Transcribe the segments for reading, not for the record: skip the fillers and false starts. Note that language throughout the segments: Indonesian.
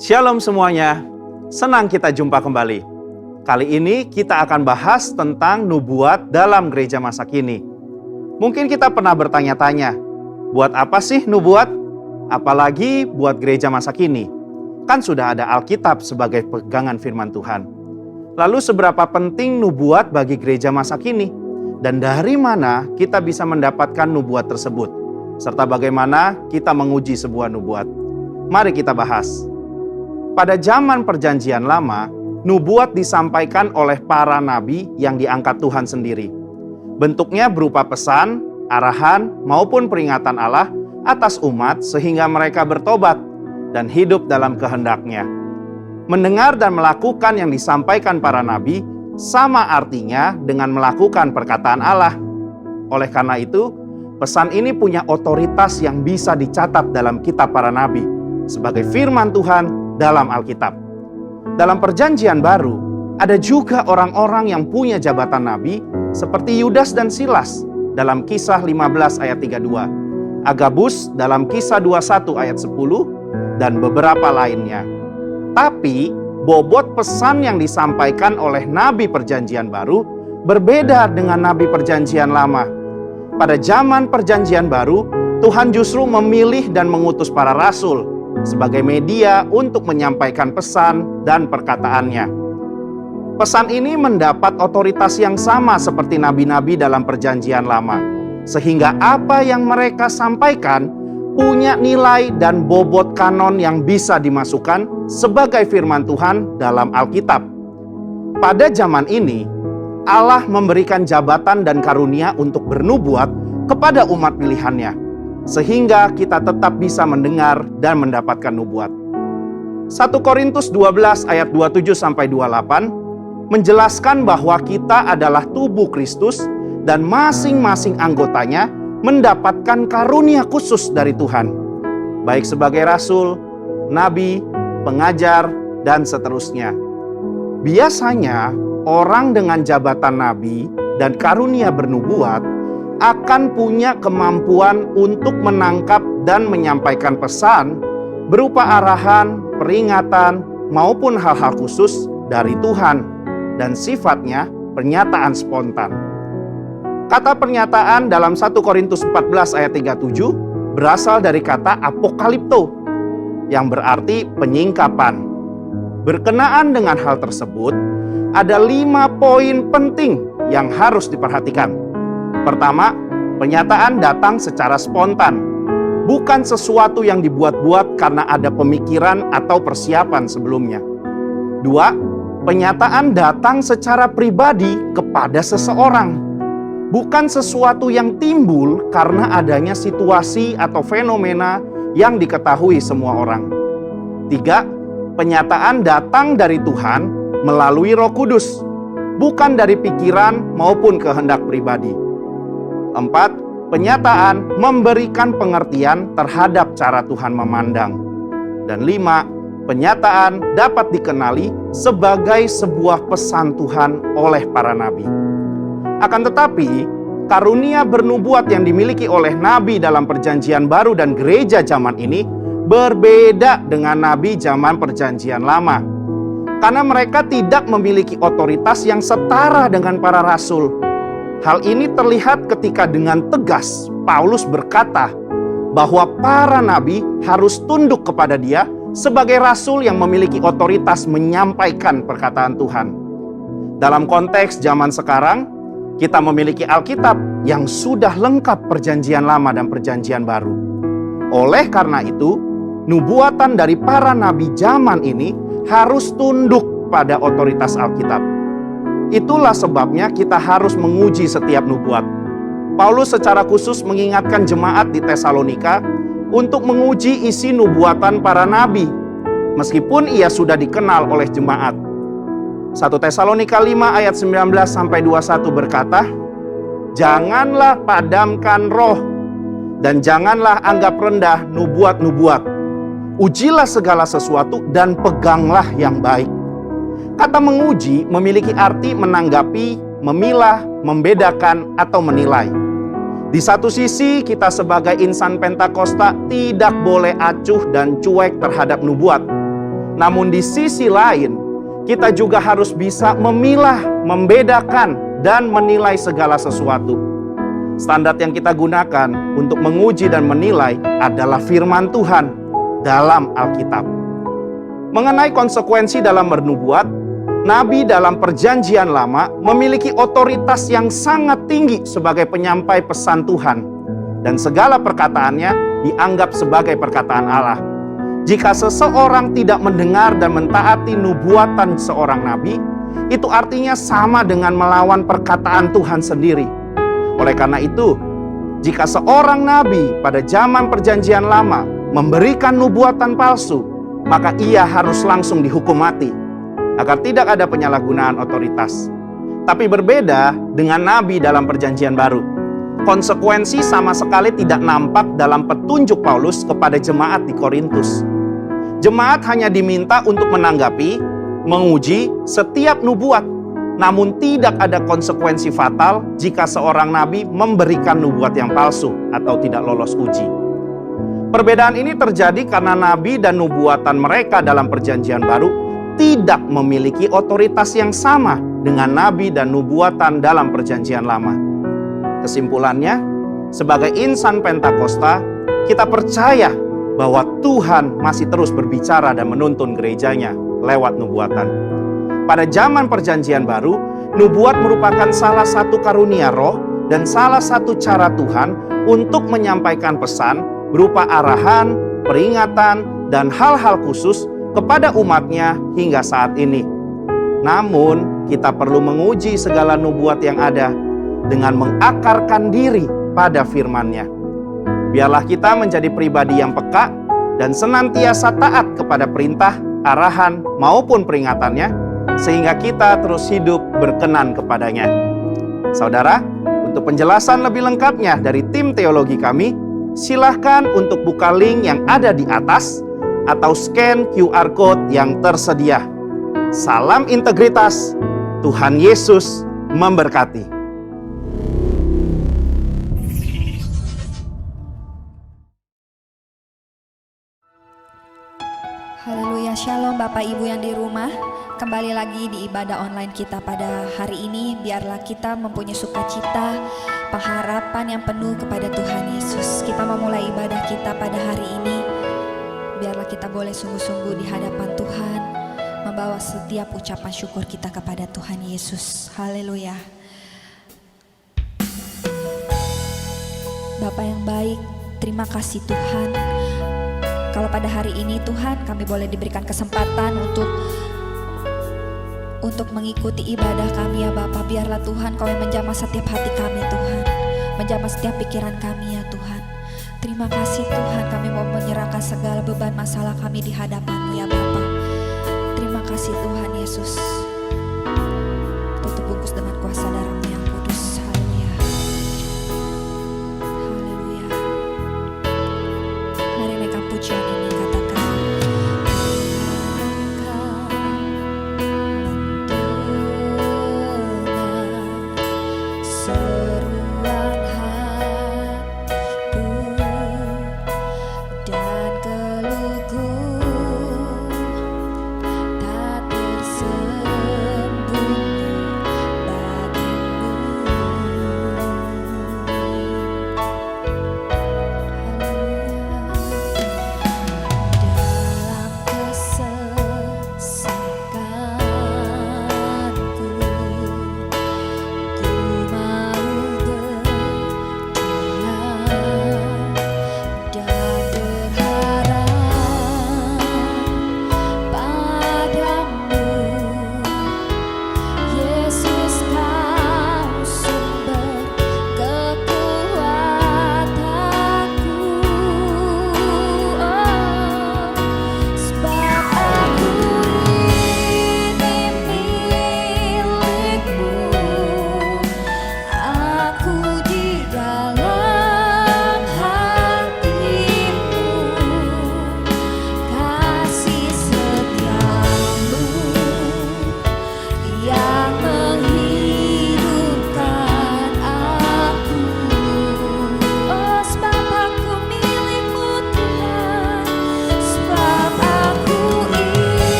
Shalom semuanya, senang kita jumpa kembali. Kali ini kita akan bahas tentang nubuat dalam gereja masa kini. Mungkin kita pernah bertanya-tanya, buat apa sih nubuat? Apalagi buat gereja masa kini. Kan sudah ada Alkitab sebagai pegangan firman Tuhan. Lalu seberapa penting nubuat bagi gereja masa kini? Dan dari mana kita bisa mendapatkan nubuat tersebut? Serta bagaimana kita menguji sebuah nubuat? Mari kita bahas. Pada zaman Perjanjian Lama, nubuat disampaikan oleh para nabi yang diangkat Tuhan sendiri. Bentuknya berupa pesan, arahan, maupun peringatan Allah atas umat sehingga mereka bertobat dan hidup dalam kehendak-Nya. Mendengar dan melakukan yang disampaikan para nabi sama artinya dengan melakukan perkataan Allah. Oleh karena itu, pesan ini punya otoritas yang bisa dicatat dalam kitab para nabi sebagai firman Tuhan dalam Alkitab. Dalam Perjanjian Baru, ada juga orang-orang yang punya jabatan nabi seperti Yudas dan Silas dalam Kisah 15 ayat 32, Agabus dalam Kisah 21 ayat 10, dan beberapa lainnya. Tapi, bobot pesan yang disampaikan oleh nabi Perjanjian Baru berbeda dengan nabi Perjanjian Lama. Pada zaman Perjanjian Baru, Tuhan justru memilih dan mengutus para rasul sebagai media untuk menyampaikan pesan dan perkataannya. Pesan ini mendapat otoritas yang sama seperti nabi-nabi dalam Perjanjian Lama, sehingga apa yang mereka sampaikan punya nilai dan bobot kanon yang bisa dimasukkan sebagai firman Tuhan dalam Alkitab. Pada zaman ini, Allah memberikan jabatan dan karunia untuk bernubuat kepada umat pilihannya, sehingga kita tetap bisa mendengar dan mendapatkan nubuat. 1 Korintus 12 ayat 27-28 menjelaskan bahwa kita adalah tubuh Kristus dan masing-masing anggotanya mendapatkan karunia khusus dari Tuhan, baik sebagai rasul, nabi, pengajar, dan seterusnya. Biasanya orang dengan jabatan nabi dan karunia bernubuat akan punya kemampuan untuk menangkap dan menyampaikan pesan berupa arahan, peringatan, maupun hal-hal khusus dari Tuhan, dan sifatnya pernyataan spontan. Kata pernyataan dalam 1 Korintus 14 ayat 37 berasal dari kata apokalipto, yang berarti penyingkapan. Berkenaan dengan hal tersebut, ada 5 poin penting yang harus diperhatikan. Pertama, pernyataan datang secara spontan, bukan sesuatu yang dibuat-buat karena ada pemikiran atau persiapan sebelumnya. 2, pernyataan datang secara pribadi kepada seseorang, bukan sesuatu yang timbul karena adanya situasi atau fenomena yang diketahui semua orang. 3, pernyataan datang dari Tuhan melalui Roh Kudus, bukan dari pikiran maupun kehendak pribadi. 4, pernyataan memberikan pengertian terhadap cara Tuhan memandang. Dan 5, pernyataan dapat dikenali sebagai sebuah pesan Tuhan oleh para nabi. Akan tetapi, karunia bernubuat yang dimiliki oleh nabi dalam Perjanjian Baru dan gereja zaman ini berbeda dengan nabi zaman Perjanjian Lama, karena mereka tidak memiliki otoritas yang setara dengan para rasul. Hal ini terlihat ketika dengan tegas Paulus berkata bahwa para nabi harus tunduk kepada dia sebagai rasul yang memiliki otoritas menyampaikan perkataan Tuhan. Dalam konteks zaman sekarang, kita memiliki Alkitab yang sudah lengkap Perjanjian Lama dan Perjanjian Baru. Oleh karena itu, nubuatan dari para nabi zaman ini harus tunduk pada otoritas Alkitab. Itulah sebabnya kita harus menguji setiap nubuat. Paulus secara khusus mengingatkan jemaat di Tesalonika untuk menguji isi nubuatan para nabi, meskipun ia sudah dikenal oleh jemaat. 1 Tesalonika 5 ayat 19-21 berkata, "Janganlah padamkan roh, dan janganlah anggap rendah nubuat-nubuat. Ujilah segala sesuatu dan peganglah yang baik." Kata menguji memiliki arti menanggapi, memilah, membedakan, atau menilai. Di satu sisi, kita sebagai insan Pentakosta tidak boleh acuh dan cuek terhadap nubuat. Namun di sisi lain, kita juga harus bisa memilah, membedakan, dan menilai segala sesuatu. Standar yang kita gunakan untuk menguji dan menilai adalah firman Tuhan dalam Alkitab. Mengenai konsekuensi dalam bernubuat, Nabi dalam Perjanjian Lama memiliki otoritas yang sangat tinggi sebagai penyampai pesan Tuhan, dan segala perkataannya dianggap sebagai perkataan Allah. Jika seseorang tidak mendengar dan mentaati nubuatan seorang nabi, itu artinya sama dengan melawan perkataan Tuhan sendiri. Oleh karena itu, jika seorang nabi pada zaman Perjanjian Lama memberikan nubuatan palsu, maka ia harus langsung dihukum mati, agar tidak ada penyalahgunaan otoritas. Tapi berbeda dengan nabi dalam Perjanjian Baru. Konsekuensi sama sekali tidak nampak dalam petunjuk Paulus kepada jemaat di Korintus. Jemaat hanya diminta untuk menanggapi, menguji setiap nubuat, namun tidak ada konsekuensi fatal jika seorang nabi memberikan nubuat yang palsu atau tidak lolos uji. Perbedaan ini terjadi karena nabi dan nubuatan mereka dalam Perjanjian Baru tidak memiliki otoritas yang sama dengan nabi dan nubuatan dalam Perjanjian Lama. Kesimpulannya, sebagai insan Pentakosta, kita percaya bahwa Tuhan masih terus berbicara dan menuntun gerejanya lewat nubuatan. Pada zaman Perjanjian Baru, nubuat merupakan salah satu karunia roh dan salah satu cara Tuhan untuk menyampaikan pesan berupa arahan, peringatan, dan hal-hal khusus kepada umatnya hingga saat ini. Namun, kita perlu menguji segala nubuat yang ada dengan mengakarkan diri pada firman-Nya. Biarlah kita menjadi pribadi yang peka dan senantiasa taat kepada perintah, arahan, maupun peringatannya, sehingga kita terus hidup berkenan kepadanya. Saudara, untuk penjelasan lebih lengkapnya dari tim teologi kami, silahkan untuk buka link yang ada di atas atau scan QR Code yang tersedia. Salam integritas, Tuhan Yesus memberkati. Haleluya, shalom Bapak Ibu yang di rumah. Kembali lagi di ibadah online kita pada hari ini. Biarlah kita mempunyai sukacita, pengharapan yang penuh kepada Tuhan Yesus. Kita memulai ibadah kita pada hari ini. Biarlah kita boleh sungguh-sungguh di hadapan Tuhan, membawa setiap ucapan syukur kita kepada Tuhan Yesus. Haleluya. Bapak yang baik, terima kasih Tuhan. Kalau pada hari ini Tuhan kami boleh diberikan kesempatan untuk mengikuti ibadah kami ya Bapak. Biarlah Tuhan Kau yang menjamah setiap hati kami Tuhan, menjamah setiap pikiran kami ya Tuhan. Terima kasih Tuhan, kami mau menyerahkan segala beban masalah kami di hadapan-Mu ya Bapak. Terima kasih Tuhan Yesus. Tutup bungkus dengan kuasa darah-Mu yang kudus. Haleluya. Haleluya. Mari naikkan pujian ini, katakan. Seruan hatiku dan keluhku tak tersedia.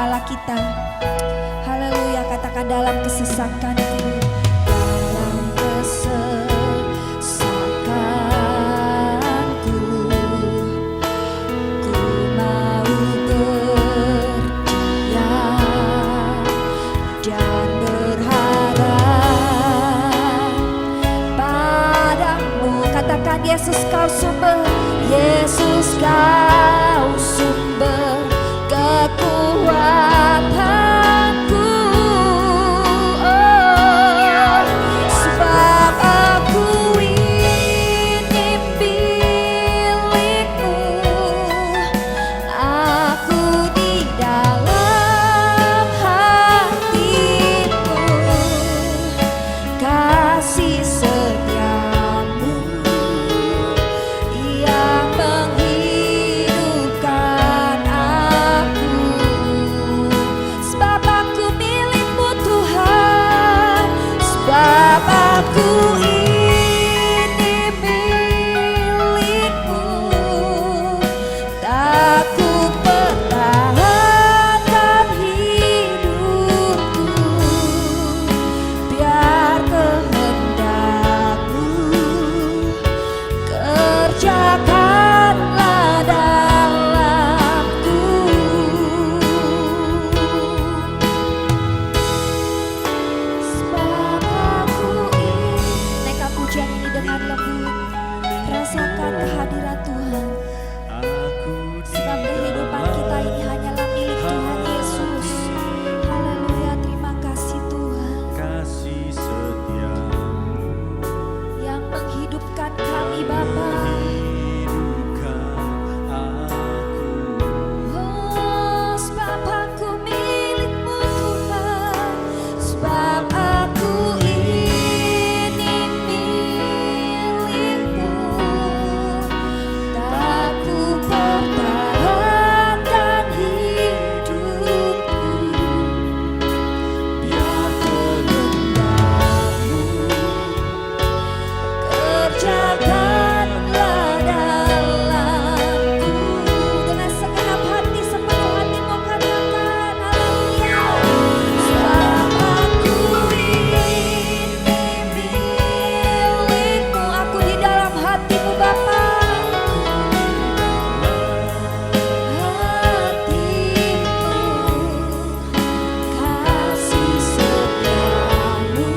Allah kita. Haleluya, katakan dalam kesesakanku. Dalam kesesakanku, ku mau berdiam dan berharap padamu. Katakan, Yesus kau sumber, Yesus kau sumber kekuatanku. Oh, sebab aku ini milikmu, aku di dalam hatimu, kasih setiamu yang menghidupkan aku. Sebab aku milikmu Tuhan, sebab aku ini milikmu, tak ku pertahankan hidupku, biar kehendakmu kerjakanlah dalamku. Sebab aku naikkan pujian ini dengan lembut, rasakan kehadiran Tuhan. Sebab kehidupan kita ini hanyalah milik Tuhan Yesus. Haleluya, terima kasih Tuhan Kasih setiamu yang menghidupkan kami Bapa. hidupkan aku. Oh, sebab aku milikmu Tuhan, sebab aku ini milikmu, tak ku pertahankan hidupku, biar kehendakmu kerjakanlah dalamku. Dengan segenap hati, sepenuh hatimu katakan haleluya. Sebab aku ini milikmu, aku di dalam hatimu Bapa. Hatimu, kasih setiamu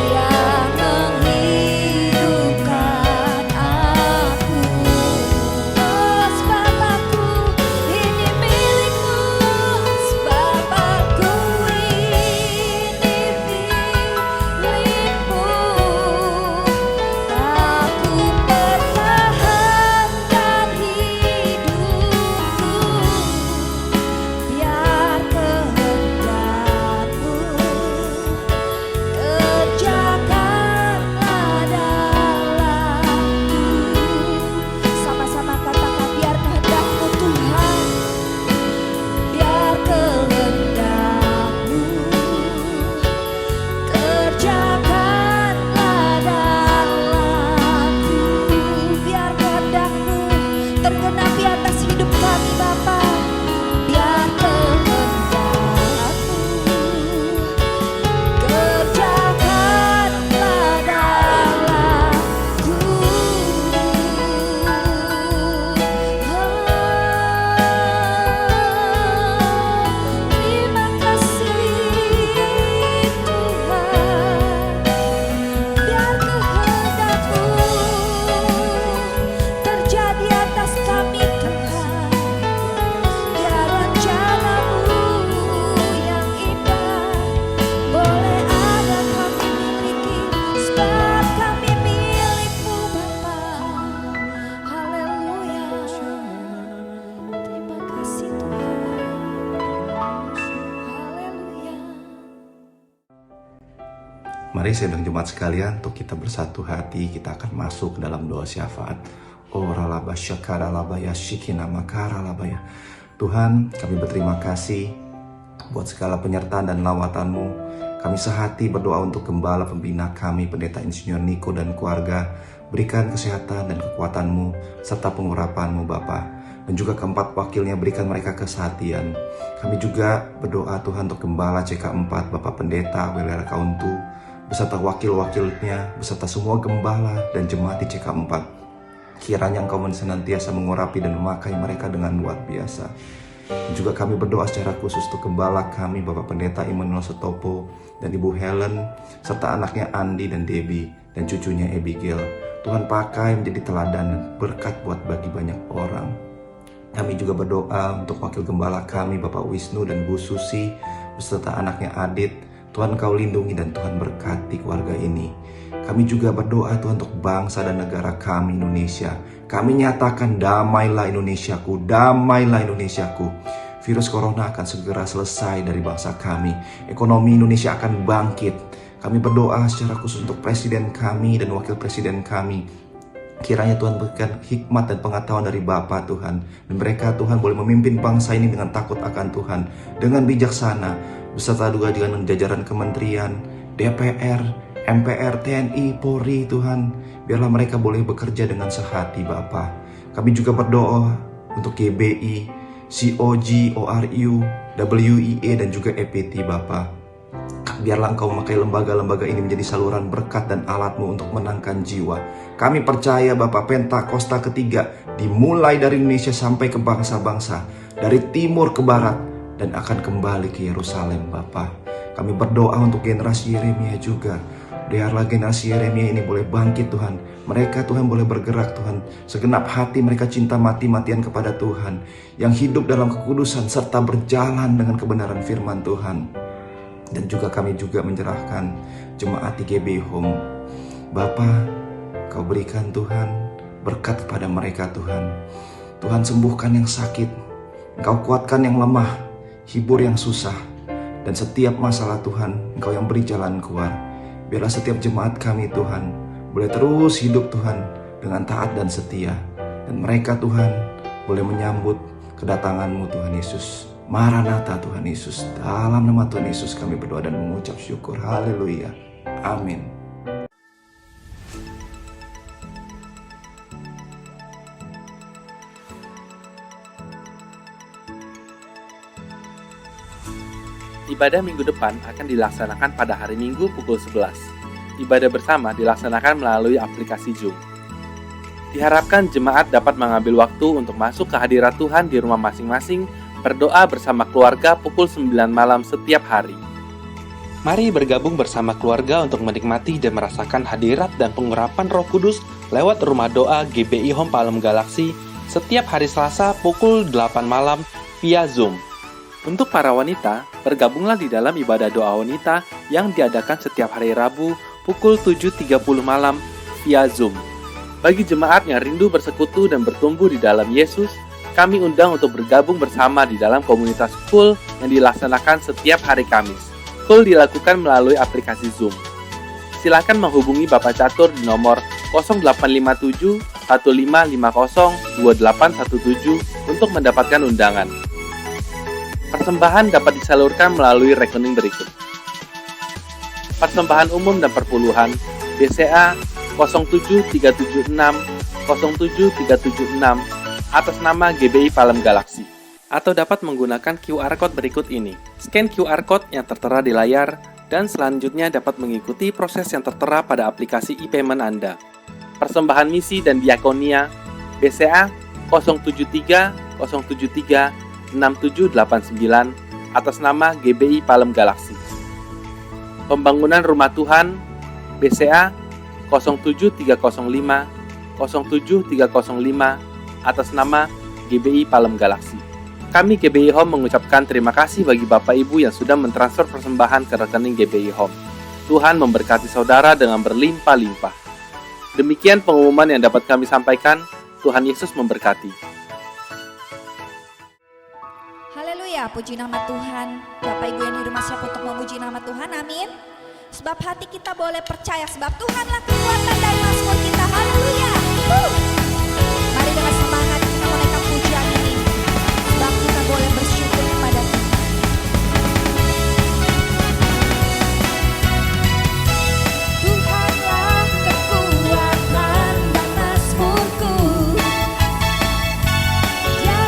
yang menghidupkan aku. Oh, sebab aku ini milikmu, sebab aku ini milikmu, tak ku pertahankan hidupku, biar kehendakmu kerjakanlah dalamku. Sama-sama katakan, biar kehendakmu Tuhan, biar kehendakmu kerjakanlah dalamku, biar kehendakmu tergenapi atas hidup kami Bapa, biar kehendakmu kerjakanlah dalamku. Terima kasih Tuhan, biar kehendakmu terjadi atas kami Tuhan, biar rencanamu yang indah boleh ada kami miliki, sebab kami milikmu Bapa. Haleluya, terima kasih Tuhan. Haleluya. Mari sidang Jumat sekalian, untuk kita bersatu hati, kita akan masuk ke dalam doa syafaat. Oralaba syakaralabaya shikina makaralabaya. Tuhan, kami berterima kasih buat segala penyertaan dan lawatan-Mu. Kami sehati berdoa untuk gembala pembina kami, Pendeta Insinyur Niko dan keluarga. Berikan kesehatan dan kekuatan-Mu serta pengurapan-Mu Bapa. Dan juga keempat wakilnya berikan mereka kesehatian. Kami juga berdoa Tuhan untuk Gembala CK4, Bapak Pendeta Welera Kauntu, beserta wakil-wakilnya, beserta semua gembala dan jemaat di CK4. Kiranya Engkau senantiasa mengurapi dan memakai mereka dengan luar biasa. Dan juga kami berdoa secara khusus untuk Gembala kami, Bapak Pendeta Immanuel Setopo dan Ibu Helen, serta anaknya Andi dan Debbie, dan cucunya Abigail. Tuhan pakai menjadi teladan dan berkat buat bagi banyak orang. Kami juga berdoa untuk wakil gembala kami, Bapak Wisnu dan Bu Susi, beserta anaknya Adit. Tuhan Kau lindungi dan Tuhan berkati keluarga ini. Kami juga berdoa Tuhan untuk bangsa dan negara kami Indonesia. Kami nyatakan damailah Indonesiaku, damailah Indonesiaku. Virus corona akan segera selesai dari bangsa kami. Ekonomi Indonesia akan bangkit. Kami berdoa secara khusus untuk presiden kami dan wakil presiden kami. Kiranya Tuhan berikan hikmat dan pengetahuan dari Bapa Tuhan. Dan mereka Tuhan boleh memimpin bangsa ini dengan takut akan Tuhan, dengan bijaksana, beserta juga dengan jajaran kementerian, DPR, MPR, TNI, Polri Tuhan. Biarlah mereka boleh bekerja dengan sehati Bapa. Kami juga berdoa untuk GBI, COG, ORU, WIA dan juga EPT Bapa. Biarlah Engkau memakai lembaga-lembaga ini menjadi saluran berkat dan alat-Mu untuk menangkan jiwa. Kami percaya Bapak Pentakosta ketiga dimulai dari Indonesia sampai ke bangsa-bangsa, dari timur ke barat, dan akan kembali ke Yerusalem Bapa. Kami berdoa untuk generasi Yeremia juga. Biarlah generasi Yeremia ini boleh bangkit Tuhan. Mereka Tuhan boleh bergerak Tuhan. Segenap hati mereka cinta mati-matian kepada Tuhan, yang hidup dalam kekudusan serta berjalan dengan kebenaran firman Tuhan. Dan juga kami juga menyerahkan jemaat di GB Home. Bapa, Kau berikan Tuhan berkat kepada mereka Tuhan. Tuhan sembuhkan yang sakit, Engkau kuatkan yang lemah, hibur yang susah. Dan setiap masalah Tuhan, Engkau yang beri jalan keluar. Biarlah setiap jemaat kami Tuhan boleh terus hidup Tuhan dengan taat dan setia. Dan mereka Tuhan boleh menyambut kedatangan-Mu Tuhan Yesus. Maranatha Tuhan Yesus. Dalam nama Tuhan Yesus kami berdoa dan mengucap syukur. Haleluya. Amin. Ibadah minggu depan akan dilaksanakan pada hari Minggu pukul 11. Ibadah bersama dilaksanakan melalui aplikasi Zoom. Diharapkan jemaat dapat mengambil waktu untuk masuk ke hadirat Tuhan di rumah masing-masing, berdoa bersama keluarga pukul 9 malam setiap hari. Mari bergabung bersama keluarga untuk menikmati dan merasakan hadirat dan pengurapan Roh Kudus lewat rumah doa GBI Home Palem Galaksi setiap hari Selasa pukul 8 malam via Zoom. Untuk para wanita, bergabunglah di dalam ibadah doa wanita yang diadakan setiap hari Rabu pukul 7.30 malam via Zoom. Bagi jemaat yang rindu bersekutu dan bertumbuh di dalam Yesus, kami undang untuk bergabung bersama di dalam komunitas Cool yang dilaksanakan setiap hari Kamis. Cool dilakukan melalui aplikasi Zoom. Silakan menghubungi Bapak Catur di nomor 0857 1550 2817 untuk mendapatkan undangan. Persembahan dapat disalurkan melalui rekening berikut. Persembahan umum dan perpuluhan BCA 07376 07376 atas nama GBI Palem Galaksi. Atau dapat menggunakan QR Code berikut ini. Scan QR Code yang tertera di layar dan selanjutnya dapat mengikuti proses yang tertera pada aplikasi e-payment Anda. Persembahan misi dan diakonia BCA 073 073 6789 atas nama GBI Palem Galaksi. Pembangunan Rumah Tuhan BCA 07305 07305 atas nama GBI Palem Galaksi. Kami GBI Home mengucapkan terima kasih bagi Bapak Ibu yang sudah mentransfer persembahan ke rekening GBI Home. Tuhan memberkati saudara dengan berlimpah-limpah. Demikian pengumuman yang dapat kami sampaikan. Tuhan Yesus memberkati. Haleluya, puji nama Tuhan. Bapak Ibu yang di rumah siap untuk memuji nama Tuhan, amin. Sebab hati kita boleh percaya, sebab Tuhanlah kekuatan dan mazmur kita. Haleluya. Mari dengan semangat kita menaikkan pujian ini, sebab kita boleh bersyukur kepada Tuhan. Tuhanlah kekuatan dan mazmurku. Dia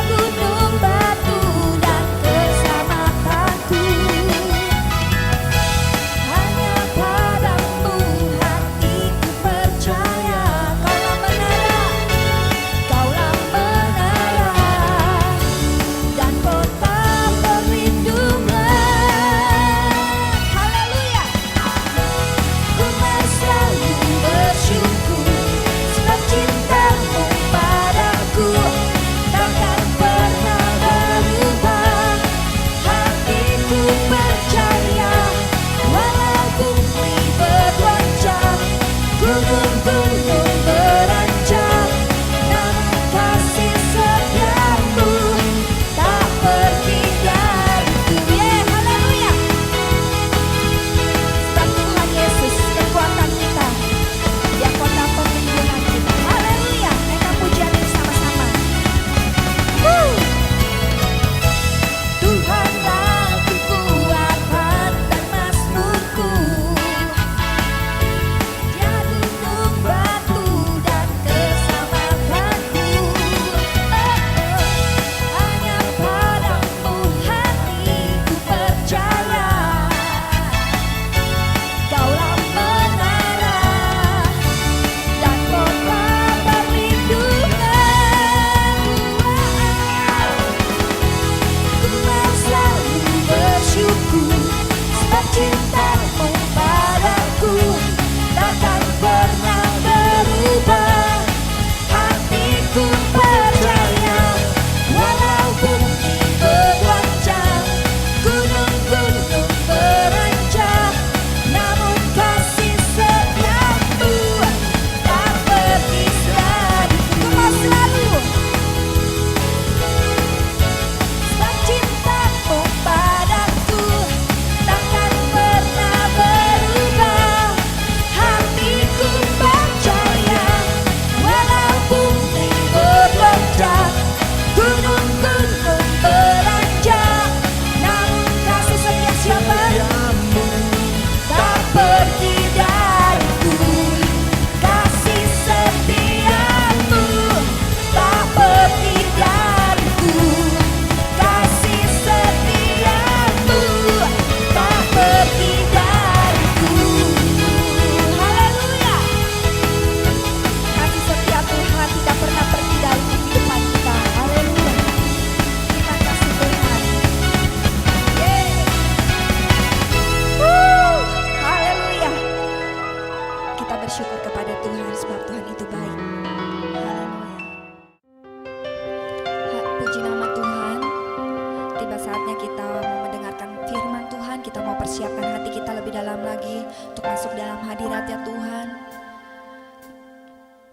kita mau persiapkan hati kita lebih dalam lagi untuk masuk dalam hadirat ya Tuhan.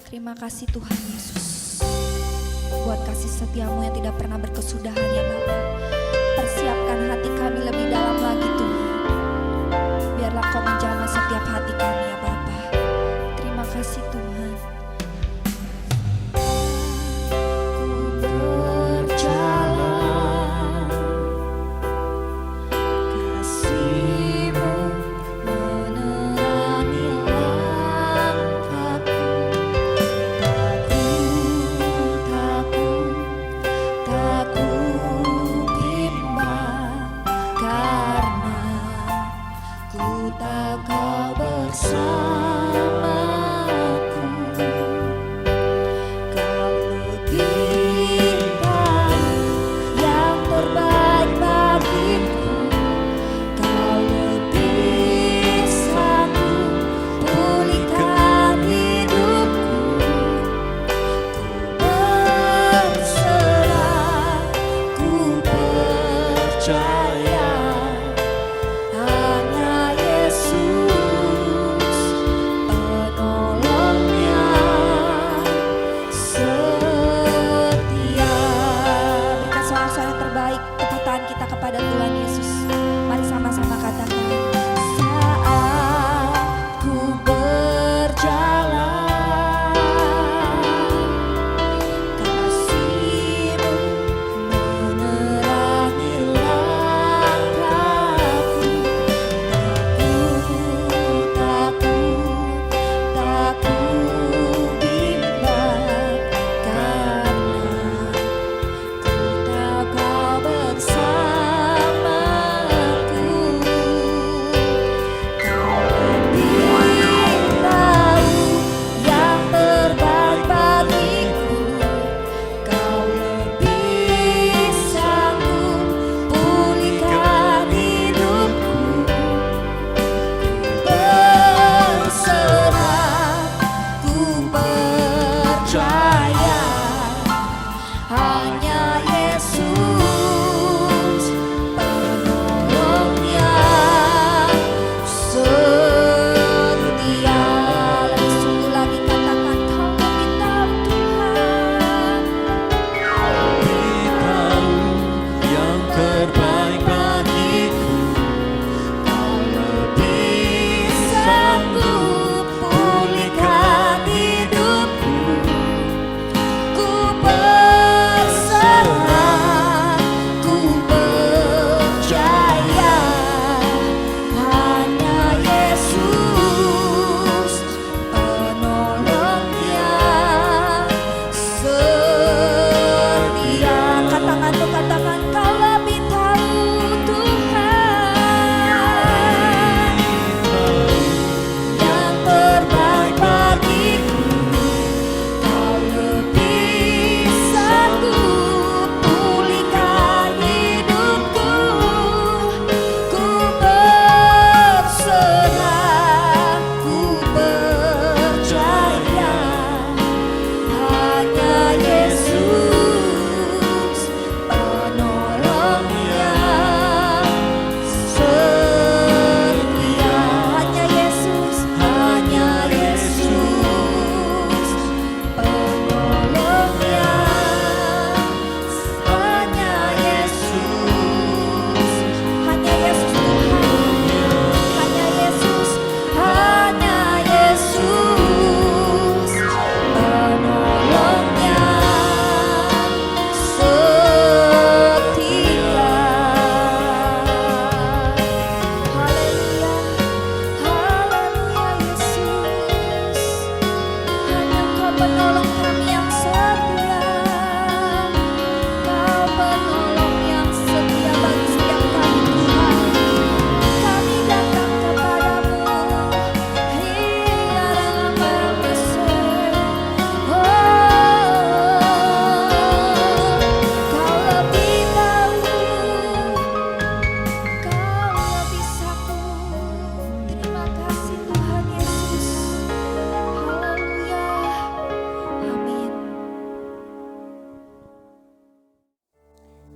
Terima kasih Tuhan Yesus, buat kasih setiamu yang tidak pernah berkesudahan ya Bapa. Persiapkan hati kami lebih dalam lagi Tuhan. Biarlah Kau menjamah setiap hati kami ya Bapa. Terima kasih Tuhan.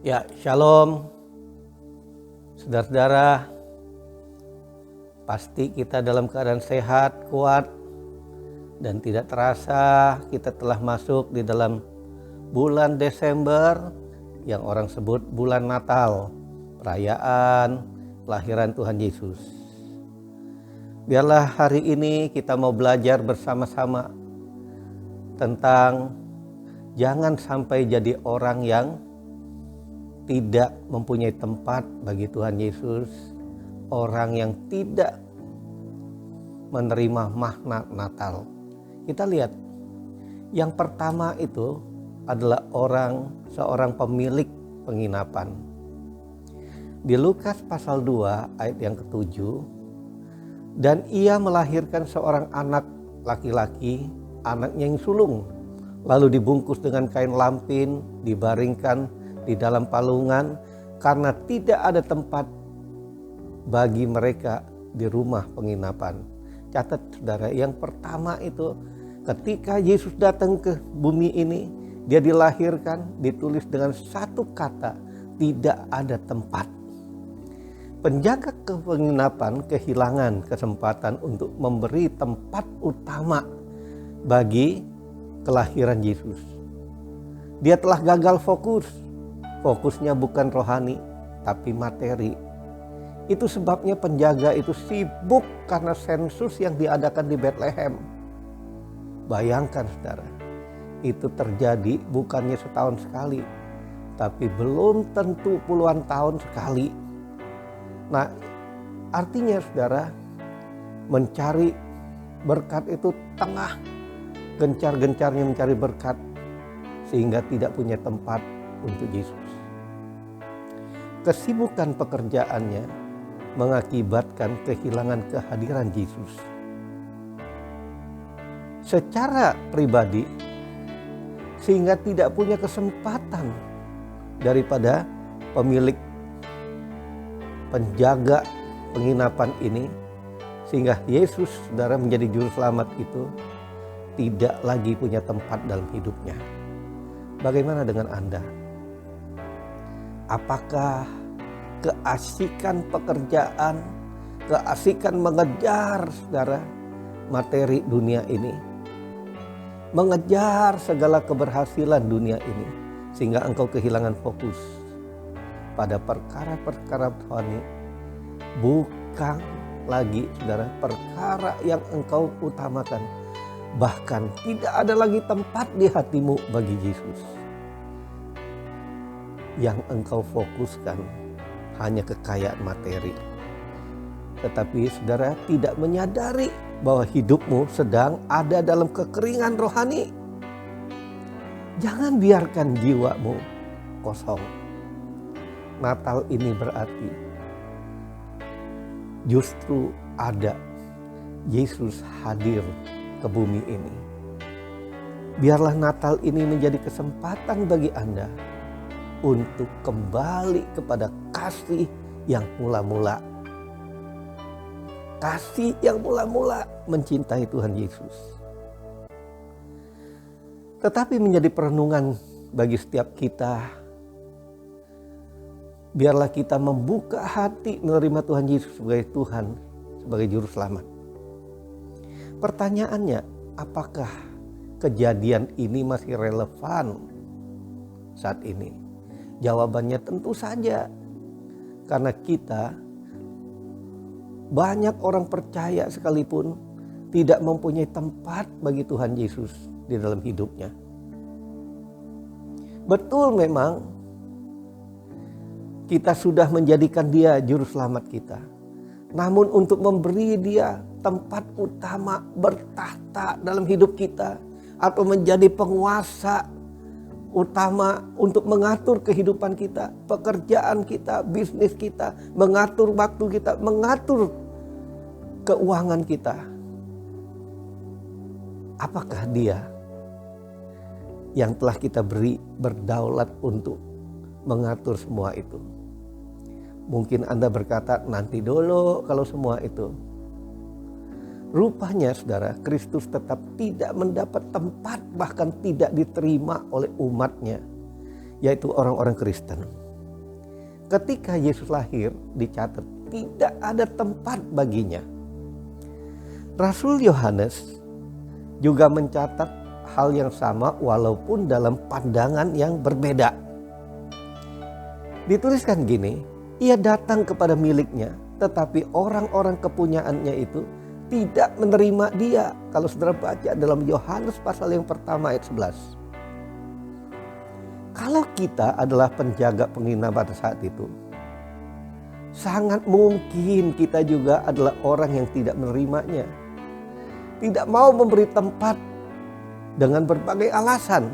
Ya, shalom saudara-saudara Pasti kita dalam keadaan sehat, kuat, dan tidak terasa kita telah masuk di dalam bulan Desember yang orang sebut bulan Natal, perayaan kelahiran Tuhan Yesus. Biarlah hari ini kita mau belajar bersama-sama tentang jangan sampai jadi orang yang tidak mempunyai tempat bagi Tuhan Yesus, orang yang tidak menerima makna Natal. Kita lihat, yang pertama itu adalah seorang pemilik penginapan. Di Lukas pasal 2 ayat yang ke-7, dan ia melahirkan seorang anak laki-laki, anaknya yang sulung, lalu dibungkus dengan kain lampin, dibaringkan di dalam palungan karena tidak ada tempat bagi mereka di rumah penginapan. Catat saudara, yang pertama itu ketika Yesus datang ke bumi ini, dia dilahirkan, ditulis dengan satu kata, tidak ada tempat. Penjaga penginapan kehilangan kesempatan untuk memberi tempat utama bagi kelahiran Yesus. Dia telah gagal fokus. Fokusnya bukan rohani, tapi materi. Itu sebabnya penjaga itu sibuk karena sensus yang diadakan di Bethlehem. Bayangkan saudara, itu terjadi bukannya setahun sekali, tapi belum tentu puluhan tahun sekali. Nah, artinya saudara, mencari berkat itu tengah gencar-gencarnya mencari berkat, sehingga tidak punya tempat untuk Yesus. Kesibukan pekerjaannya mengakibatkan kehilangan kehadiran Yesus. Secara pribadi, sehingga tidak punya kesempatan daripada pemilik penjaga penginapan ini, sehingga Yesus saudara menjadi juru selamat itu tidak lagi punya tempat dalam hidupnya. Bagaimana dengan Anda? Apakah keasikan pekerjaan, keasikan mengejar saudara materi dunia ini, mengejar segala keberhasilan dunia ini, sehingga engkau kehilangan fokus pada perkara-perkara rohani, bukan lagi saudara perkara yang engkau utamakan. Bahkan tidak ada lagi tempat di hatimu bagi Yesus. Yang engkau fokuskan hanya kekayaan materi. Tetapi saudara tidak menyadari bahwa hidupmu sedang ada dalam kekeringan rohani. Jangan biarkan jiwamu kosong. Natal ini berarti justru ada Yesus hadir ke bumi ini. Biarlah Natal ini menjadi kesempatan bagi Anda untuk kembali kepada kasih yang mula-mula. Kasih yang mula-mula mencintai Tuhan Yesus. Tetapi menjadi perenungan bagi setiap kita. Biarlah kita membuka hati menerima Tuhan Yesus sebagai Tuhan, sebagai Juru Selamat. Pertanyaannya, apakah kejadian ini masih relevan saat ini? Jawabannya tentu saja. Karena kita, banyak orang percaya sekalipun tidak mempunyai tempat bagi Tuhan Yesus di dalam hidupnya. Betul memang kita sudah menjadikan dia juru selamat kita. Namun untuk memberi dia tempat utama bertahta dalam hidup kita, atau menjadi penguasa utama untuk mengatur kehidupan kita, pekerjaan kita, bisnis kita, mengatur waktu kita, mengatur keuangan kita. Apakah dia yang telah kita beri berdaulat untuk mengatur semua itu? Mungkin Anda berkata, nanti dulu kalau semua itu. Rupanya saudara, Kristus tetap tidak mendapat tempat, bahkan tidak diterima oleh umatnya, yaitu orang-orang Kristen. Ketika Yesus lahir, dicatat tidak ada tempat baginya. Rasul Yohanes juga mencatat hal yang sama walaupun dalam pandangan yang berbeda. Dituliskan gini, ia datang kepada miliknya, tetapi orang-orang kepunyaannya itu tidak menerima dia. Kalau saudara baca dalam Yohanes pasal yang pertama ayat 11. Kalau kita adalah penjaga penginapan pada saat itu, sangat mungkin kita juga adalah orang yang tidak menerimanya. Tidak mau memberi tempat dengan berbagai alasan.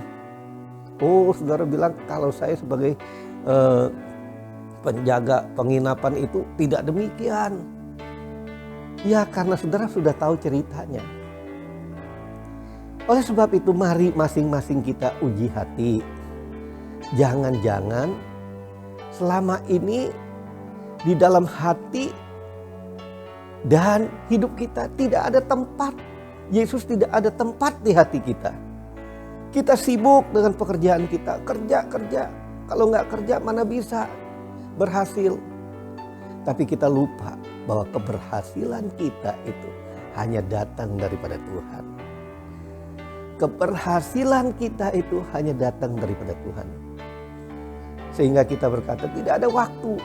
Oh, saudara bilang kalau saya sebagai penjaga penginapan itu tidak demikian. Ya, karena saudara sudah tahu ceritanya. Oleh sebab itu mari masing-masing kita uji hati. Jangan-jangan selama ini di dalam hati dan hidup kita tidak ada tempat. Yesus tidak ada tempat di hati kita. Kita sibuk dengan pekerjaan kita. Kerja. Kalau nggak kerja mana bisa berhasil. Tapi kita lupa bahwa keberhasilan kita itu hanya datang daripada Tuhan. Keberhasilan kita itu hanya datang daripada Tuhan. Sehingga kita berkata tidak ada waktu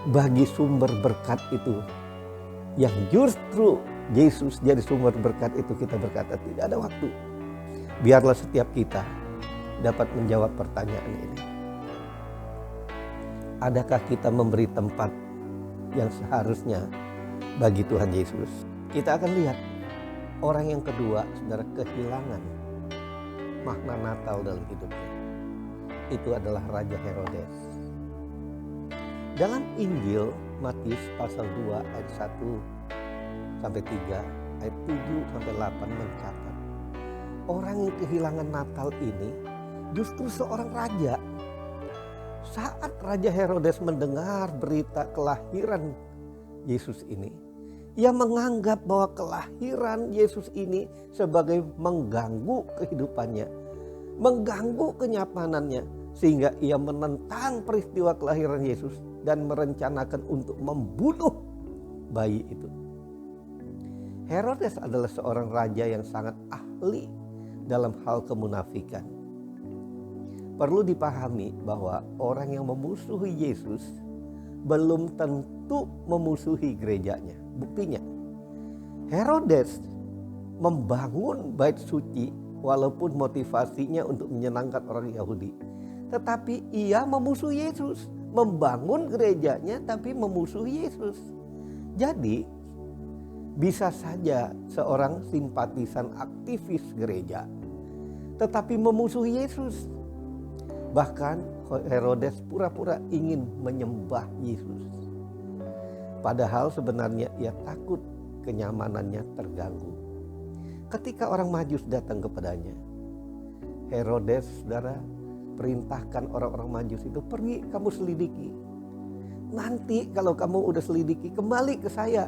bagi sumber berkat itu. Yang justru Yesus jadi sumber berkat itu, kita berkata tidak ada waktu. Biarlah setiap kita dapat menjawab pertanyaan ini. Adakah kita memberi tempat yang seharusnya bagi Tuhan Yesus? Kita akan lihat orang yang kedua, saudara, kehilangan makna Natal dalam hidupnya. Itu adalah Raja Herodes. Dalam Injil Matius pasal 2 ayat 1 sampai 3, ayat 7 sampai 8 mencatat orang yang kehilangan Natal ini justru seorang raja. Saat Raja Herodes mendengar berita kelahiran Yesus ini, ia menganggap bahwa kelahiran Yesus ini sebagai mengganggu kehidupannya, mengganggu kenyamanannya, sehingga ia menentang peristiwa kelahiran Yesus dan merencanakan untuk membunuh bayi itu. Herodes adalah seorang raja yang sangat ahli dalam hal kemunafikan. Perlu dipahami bahwa orang yang memusuhi Yesus belum tentu memusuhi gerejanya. Buktinya, Herodes membangun bait suci walaupun motivasinya untuk menyenangkan orang Yahudi. Tetapi ia memusuhi Yesus. Membangun gerejanya tapi memusuhi Yesus. Jadi bisa saja seorang simpatisan aktivis gereja tetapi memusuhi Yesus. Bahkan Herodes pura-pura ingin menyembah Yesus. Padahal sebenarnya ia takut kenyamanannya terganggu. Ketika orang Majus datang kepadanya, Herodes, saudara, perintahkan orang-orang Majus itu, pergi kamu selidiki. Nanti kalau kamu udah selidiki, kembali ke saya.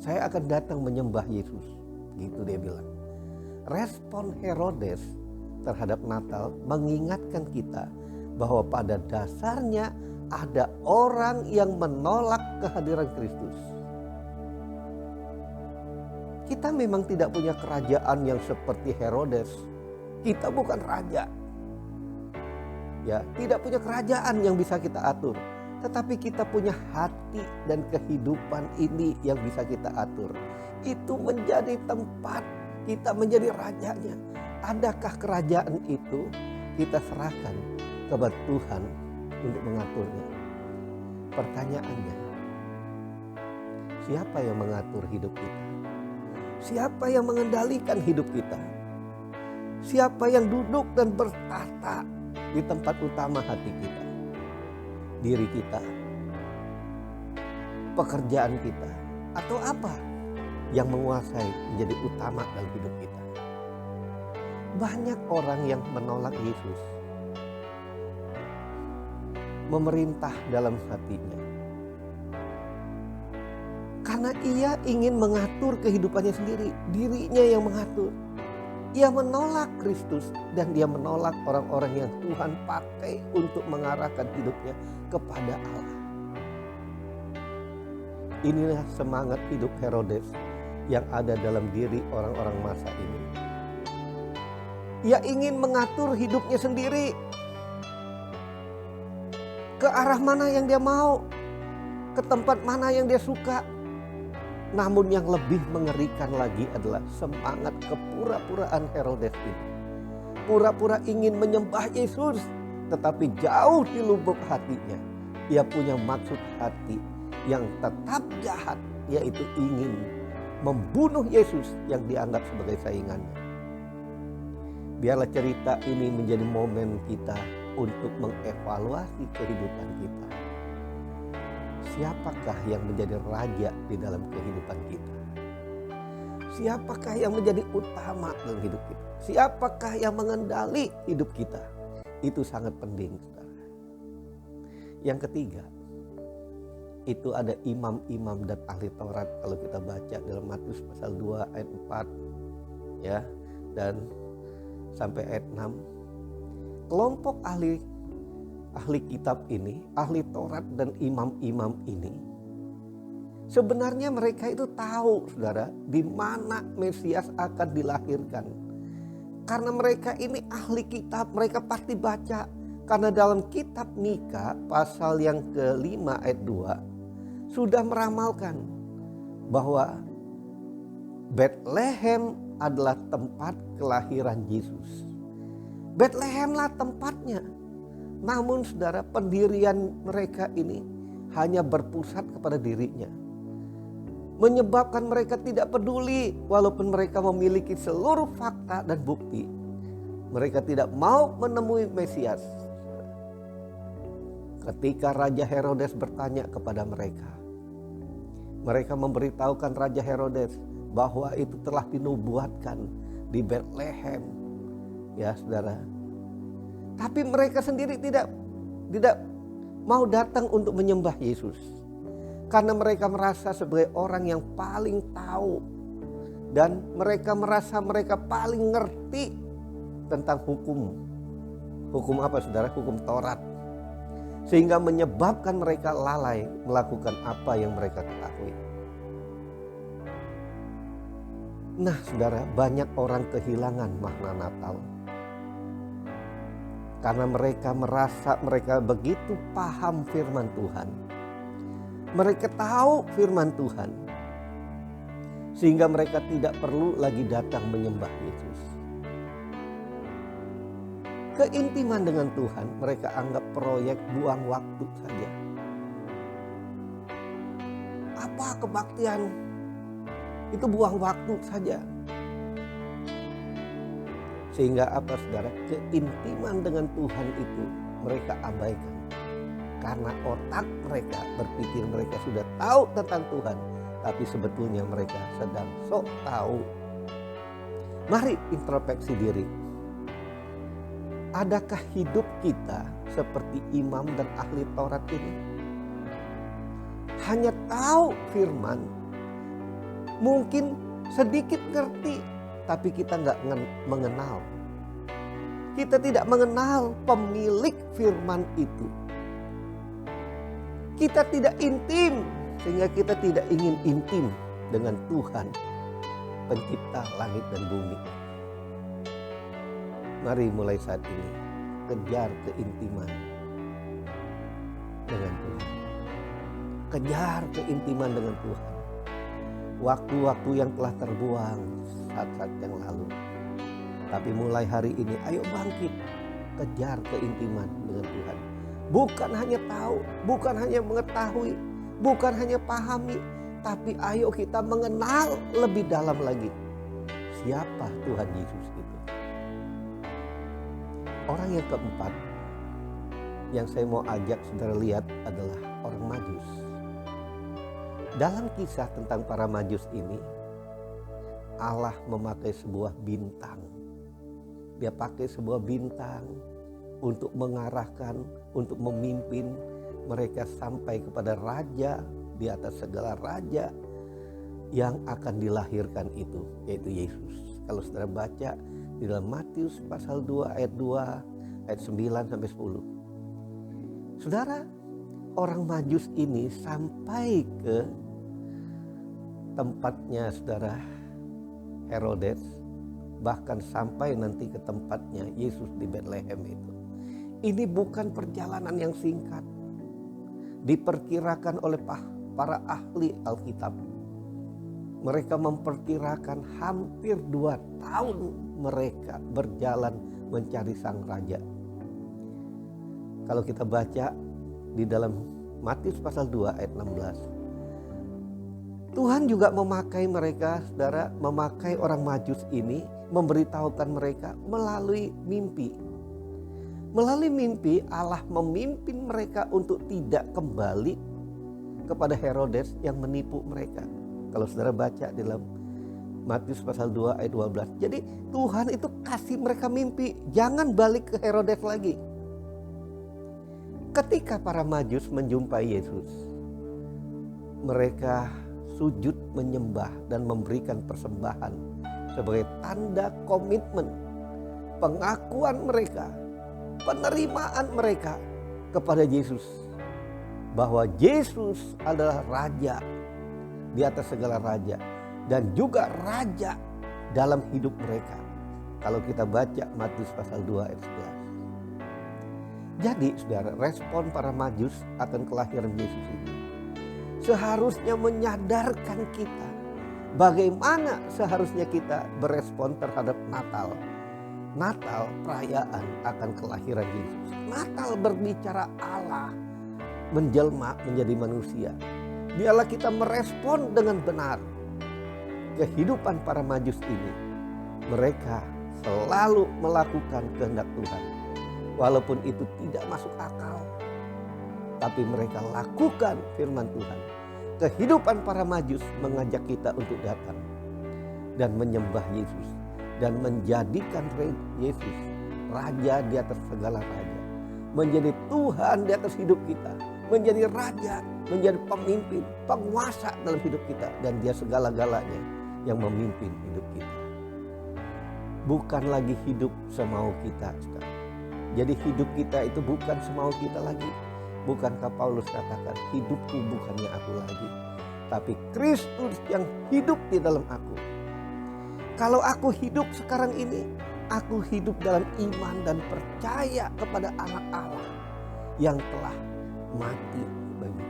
Saya akan datang menyembah Yesus. Gitu dia bilang. Respon Herodes terhadap Natal mengingatkan kita bahwa pada dasarnya ada orang yang menolak kehadiran Kristus. Kita memang tidak punya kerajaan yang seperti Herodes. Kita bukan raja. Ya, tidak punya kerajaan yang bisa kita atur. Tetapi kita punya hati dan kehidupan ini yang bisa kita atur. Itu menjadi tempat kita menjadi rajanya. Adakah kerajaan itu kita serahkan kepada Tuhan untuk mengaturnya? Pertanyaannya, siapa yang mengatur hidup kita? Siapa yang mengendalikan hidup kita? Siapa yang duduk dan bertata di tempat utama hati kita? Diri kita, pekerjaan kita, atau apa yang menguasai menjadi utama dalam hidup kita? Banyak orang yang menolak Yesus, memerintah dalam hatinya, karena ia ingin mengatur kehidupannya sendiri, dirinya yang mengatur. Ia menolak Kristus dan dia menolak orang-orang yang Tuhan pakai untuk mengarahkan hidupnya kepada Allah. Inilah semangat hidup Herodes yang ada dalam diri orang-orang masa ini. Ia ingin mengatur hidupnya sendiri ke arah mana yang dia mau, ke tempat mana yang dia suka. Namun yang lebih mengerikan lagi adalah semangat kepura-puraan Herodes ini. Pura-pura ingin menyembah Yesus, tetapi jauh di lubuk hatinya ia punya maksud hati yang tetap jahat, yaitu ingin membunuh Yesus yang dianggap sebagai saingannya. Biarlah cerita ini menjadi momen kita untuk mengevaluasi kehidupan kita. Siapakah yang menjadi raja di dalam kehidupan kita? Siapakah yang menjadi utama dalam hidup kita? Siapakah yang mengendali hidup kita? Itu sangat penting, saudara. Yang ketiga, itu ada imam-imam dan ahli Taurat. Kalau kita baca dalam Matius pasal 2 ayat 4 ya, dan sampai ayat 6. Kelompok ahli kitab ini, ahli Taurat dan imam-imam ini, sebenarnya mereka itu tahu, saudara, di mana Mesias akan dilahirkan. Karena mereka ini ahli kitab, mereka pasti baca. Karena dalam kitab Mika pasal yang ke-5 ayat 2 sudah meramalkan bahwa Bethlehem adalah tempat kelahiran Yesus. Bethlehemlah tempatnya. Namun saudara, pendirian mereka ini hanya berpusat kepada dirinya. Menyebabkan mereka tidak peduli walaupun mereka memiliki seluruh fakta dan bukti. Mereka tidak mau menemui Mesias. Ketika Raja Herodes bertanya kepada mereka, mereka memberitahukan Raja Herodes bahwa itu telah dinubuatkan di Bethlehem. Ya saudara. Tapi mereka sendiri tidak mau datang untuk menyembah Yesus. Karena mereka merasa sebagai orang yang paling tahu. Dan mereka merasa mereka paling ngerti tentang hukum. Hukum apa saudara? Hukum Taurat. Sehingga menyebabkan mereka lalai melakukan apa yang mereka ketahui. Nah saudara, banyak orang kehilangan makna Natal. Karena mereka merasa mereka begitu paham firman Tuhan. Mereka tahu firman Tuhan. Sehingga mereka tidak perlu lagi datang menyembah Yesus. Keintiman dengan Tuhan mereka anggap proyek buang waktu saja. Apa kebaktian? Itu buang waktu saja. Sehingga apa saudara? Keintiman dengan Tuhan itu mereka abaikan. Karena otak mereka berpikir mereka sudah tahu tentang Tuhan. Tapi sebetulnya mereka sedang sok tahu. Mari introspeksi diri. Adakah hidup kita seperti imam dan ahli Taurat ini? Hanya tahu firman. Mungkin sedikit ngerti, tapi kita nggak mengenal. Kita tidak mengenal pemilik firman itu. Kita tidak intim, sehingga kita tidak ingin intim dengan Tuhan, pencipta langit dan bumi. Mari mulai saat ini kejar keintiman dengan Tuhan. Kejar keintiman dengan Tuhan. Waktu-waktu yang telah terbuang saat-saat yang lalu. Tapi mulai hari ini ayo bangkit. Kejar keintiman dengan Tuhan. Bukan hanya tahu, bukan hanya mengetahui, bukan hanya pahami. Tapi ayo kita mengenal lebih dalam lagi. Siapa Tuhan Yesus itu? Orang yang keempat yang saya mau ajak saudara lihat adalah orang Majus. Dalam kisah tentang para Majus ini, Allah memakai sebuah bintang. Dia pakai sebuah bintang untuk mengarahkan, untuk memimpin mereka sampai kepada raja di atas segala raja yang akan dilahirkan itu, yaitu Yesus. Kalau saudara baca di dalam Matius pasal 2 ayat 2 ayat 9 sampai 10. Saudara, orang Majus ini sampai ke tempatnya saudara Herodes, bahkan sampai nanti ke tempatnya Yesus di Bethlehem itu. Ini bukan perjalanan yang singkat. Diperkirakan oleh para ahli Alkitab, mereka memperkirakan hampir 2 tahun mereka berjalan mencari sang raja. Kalau kita baca di dalam Matius pasal 2 ayat 16, Tuhan juga memakai mereka, saudara, memakai orang Majus ini, memberitahukan mereka melalui mimpi. Melalui mimpi Allah memimpin mereka untuk tidak kembali kepada Herodes yang menipu mereka. Kalau saudara baca di dalam Matius pasal 2 ayat 12. Jadi Tuhan itu kasih mereka mimpi, jangan balik ke Herodes lagi. Ketika para Majus menjumpai Yesus, mereka sujud menyembah dan memberikan persembahan sebagai tanda komitmen, pengakuan mereka, penerimaan mereka kepada Yesus, bahwa Yesus adalah raja di atas segala raja dan juga raja dalam hidup mereka. Kalau kita baca Matius pasal 2 ayat 11. Jadi saudara, respon para Majus akan kelahiran Yesus ini seharusnya menyadarkan kita bagaimana seharusnya kita berespon terhadap Natal. Natal perayaan akan kelahiran Yesus. Natal berbicara Allah menjelma menjadi manusia. Biarlah kita merespon dengan benar. Kehidupan para Majus ini, mereka selalu melakukan kehendak Tuhan. Walaupun itu tidak masuk akal, tapi mereka lakukan firman Tuhan. Kehidupan para Majus mengajak kita untuk datang dan menyembah Yesus dan menjadikan Yesus raja di atas segala raja, menjadi Tuhan di atas hidup kita, menjadi raja, menjadi pemimpin, penguasa dalam hidup kita, dan Dia segala-galanya yang memimpin hidup kita. Bukan lagi hidup semau kita, saudara. Jadi hidup kita itu bukan semau kita lagi. Bukankah Paulus katakan, hidupku bukannya aku lagi, tapi Kristus yang hidup di dalam aku. Kalau aku hidup sekarang ini, aku hidup dalam iman dan percaya kepada anak Allah yang telah mati bagi.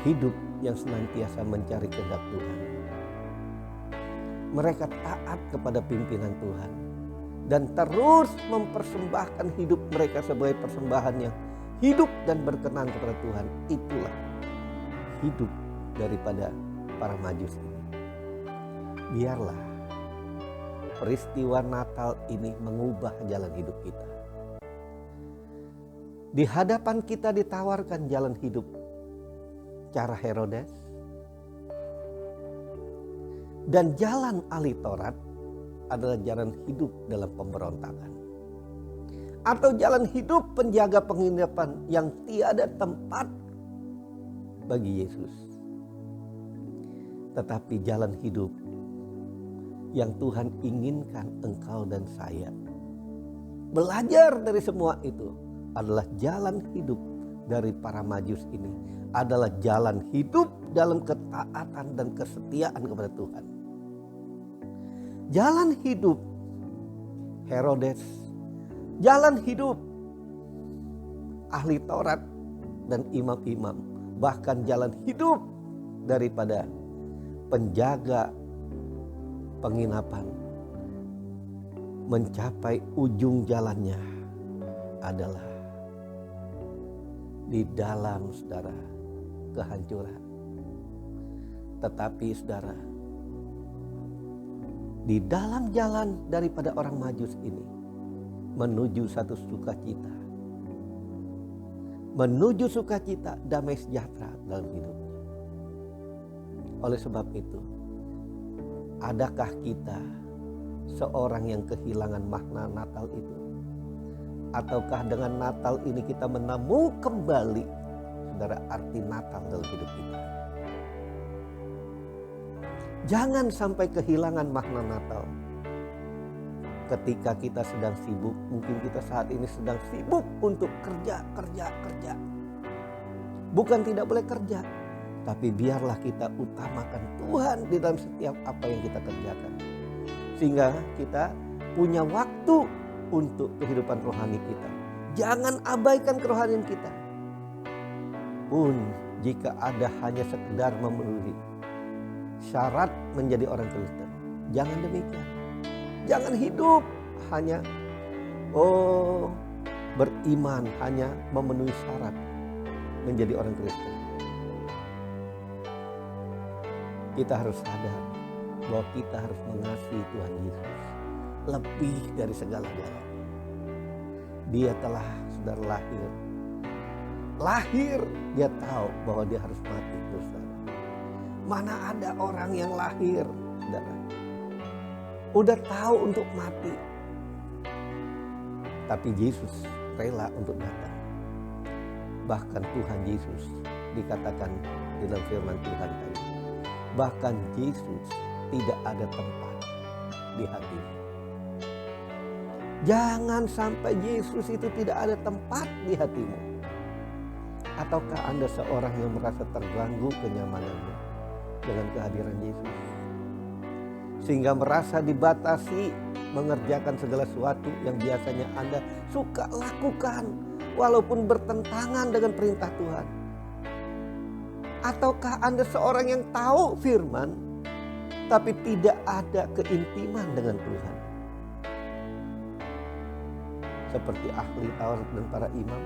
Hidup yang senantiasa mencari kehendak Tuhan. Mereka taat kepada pimpinan Tuhan dan terus mempersembahkan hidup mereka sebagai persembahan yang hidup dan berkenan kepada Tuhan. Itulah hidup daripada para Majus ini. Biarlah peristiwa Natal ini mengubah jalan hidup kita. Di hadapan kita ditawarkan jalan hidup cara Herodes dan jalan ahli Taurat adalah jalan hidup dalam pemberontakan, atau jalan hidup penjaga penginapan yang tiada tempat bagi Yesus. Tetapi jalan hidup yang Tuhan inginkan engkau dan saya belajar dari semua itu adalah jalan hidup dari para Majus ini, adalah jalan hidup dalam ketaatan dan kesetiaan kepada Tuhan. Jalan hidup Herodes, jalan hidup ahli Taurat dan imam-imam, bahkan jalan hidup daripada penjaga penginapan, mencapai ujung jalannya adalah di dalam, saudara, kehancuran. Tetapi saudara, di dalam jalan daripada orang Majus ini menuju satu sukacita, menuju sukacita, damai sejahtera dalam hidupnya. Oleh sebab itu, adakah kita seorang yang kehilangan makna Natal itu? Ataukah dengan Natal ini kita menemu kembali, saudara, arti Natal dalam hidup kita? Jangan sampai kehilangan makna Natal. Ketika kita sedang sibuk, mungkin kita saat ini sedang sibuk untuk kerja. Bukan tidak boleh kerja, tapi biarlah kita utamakan Tuhan di dalam setiap apa yang kita kerjakan. Sehingga kita punya waktu untuk kehidupan rohani kita. Jangan abaikan kerohanian kita. Pun jika ada hanya sekedar memenuhi syarat menjadi orang Kristen, jangan demikian. Jangan hidup hanya beriman, hanya memenuhi syarat menjadi orang Kristen. Kita harus sadar bahwa kita harus mengasihi Tuhan Yesus lebih dari segala-galanya. Dia telah saudara lahir dia tahu bahwa dia harus mati, saudara. Mana ada orang yang lahir, saudara, udah tahu untuk mati, tapi Yesus rela untuk datang. Bahkan Tuhan Yesus dikatakan di dalam firman Tuhan tadi, bahkan Yesus tidak ada tempat di hatimu. Jangan sampai Yesus itu tidak ada tempat di hatimu. Ataukah Anda seorang yang merasa terganggu kenyamanannya dengan kehadiran Yesus, sehingga merasa dibatasi mengerjakan segala sesuatu yang biasanya Anda suka lakukan walaupun bertentangan dengan perintah Tuhan? Ataukah Anda seorang yang tahu firman tapi tidak ada keintiman dengan Tuhan? Seperti ahli Taurat dan para imam.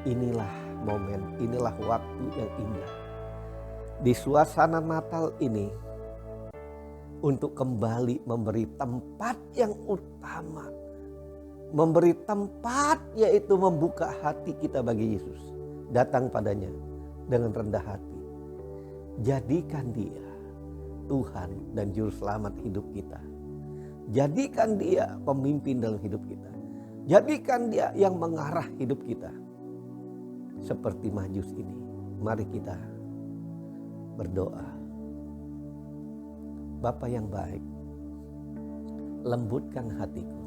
Inilah momen, inilah waktu yang indah di suasana Natal ini untuk kembali memberi tempat yang utama. Memberi tempat, yaitu membuka hati kita bagi Yesus. Datang padanya dengan rendah hati. Jadikan dia Tuhan dan Juru Selamat hidup kita. Jadikan dia pemimpin dalam hidup kita. Jadikan dia yang mengarah hidup kita. Seperti Majus ini, mari kita berdoa. Bapa yang baik, lembutkan hatiku.